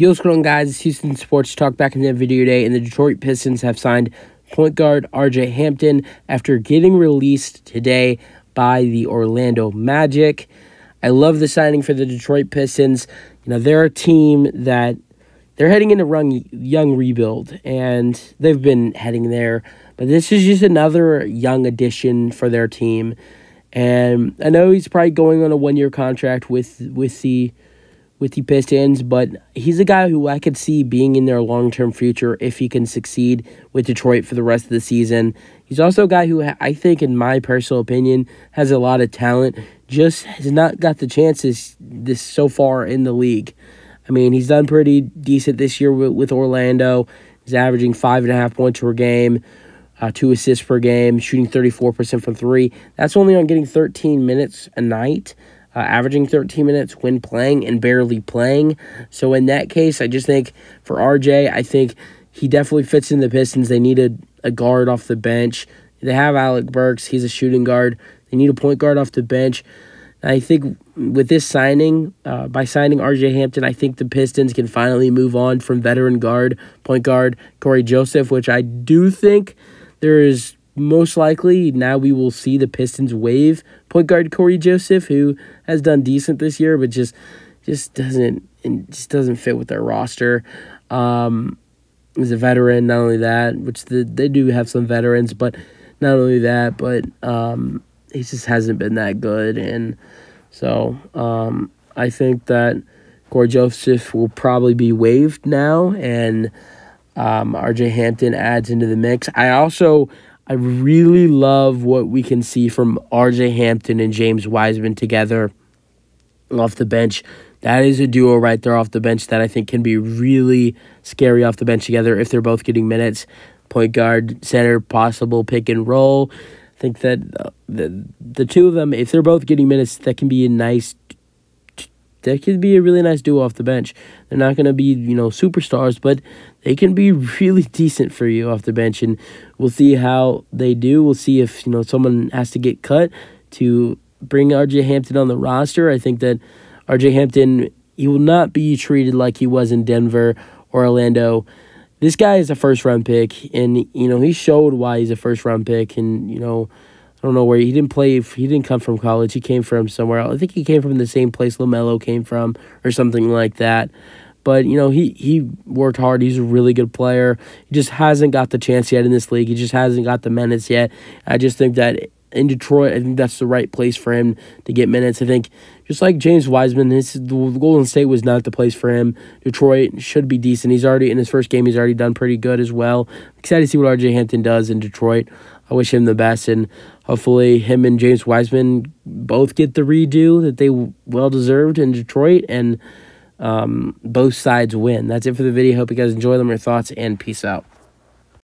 Yo, what's going on, guys? It's Houston Sports Talk back in the video today, and the Detroit Pistons have signed point guard RJ Hampton after getting released today by the Orlando Magic. I love the signing for the Detroit Pistons. You know, they're a team that they're heading into young rebuild, and they've been heading there. But this is just another young addition for their team. And I know he's probably going on a one-year contract with the Pistons, but he's a guy who I could see being in their long-term future if he can succeed with Detroit for the rest of the season. He's also a guy who I think, in my personal opinion, has a lot of talent, just has not got the chances this so far in the league. I mean, he's done pretty decent this year with Orlando. He's averaging 5.5 points per game, 2 assists per game, shooting 34% from three. That's only on getting 13 minutes a night. Averaging 13 minutes when playing and barely playing. So in that case, I just think for RJ, I think he definitely fits in the Pistons. They need a guard off the bench. They have Alec Burks. He's a shooting guard. They need a point guard off the bench. I think with this signing, by signing RJ Hampton, I think the Pistons can finally move on from veteran point guard Corey Joseph, which I do think there is most likely now we will see the Pistons waive point guard Corey Joseph, who has done decent this year, but just doesn't fit with their roster. He's a veteran, not only that, which they do have some veterans, but not only that, but he just hasn't been that good. And so I think that Corey Joseph will probably be waived now, and RJ Hampton adds into the mix. I really love what we can see from RJ Hampton and James Wiseman together off the bench. That is a duo right there off the bench that I think can be really scary off the bench together if they're both getting minutes. Point guard, center, possible pick and roll. I think that the two of them, if they're both getting minutes, that could be a really nice duo off the bench. They're not going to be, superstars, but they can be really decent for you off the bench, and we'll see how they do. We'll see if, someone has to get cut to bring RJ Hampton on the roster. I think that RJ Hampton, he will not be treated like he was in Denver or Orlando. This guy is a first-round pick, and, he showed why he's a first-round pick, and, I don't know where he didn't play. He didn't come from college. He came from somewhere else. I think he came from the same place LaMelo came from or something like that. But, he worked hard. He's a really good player. He just hasn't got the chance yet in this league. He just hasn't got the minutes yet. I just think that in Detroit, I think that's the right place for him to get minutes. I think just like James Wiseman, the Golden State was not the place for him. Detroit should be decent. He's already, in his first game, he's already done pretty good as well. Excited to see what RJ Hampton does in Detroit. I wish him the best, and hopefully him and James Wiseman both get the redo that they well-deserved in Detroit, and both sides win. That's it for the video. Hope you guys enjoy them, your thoughts, and peace out.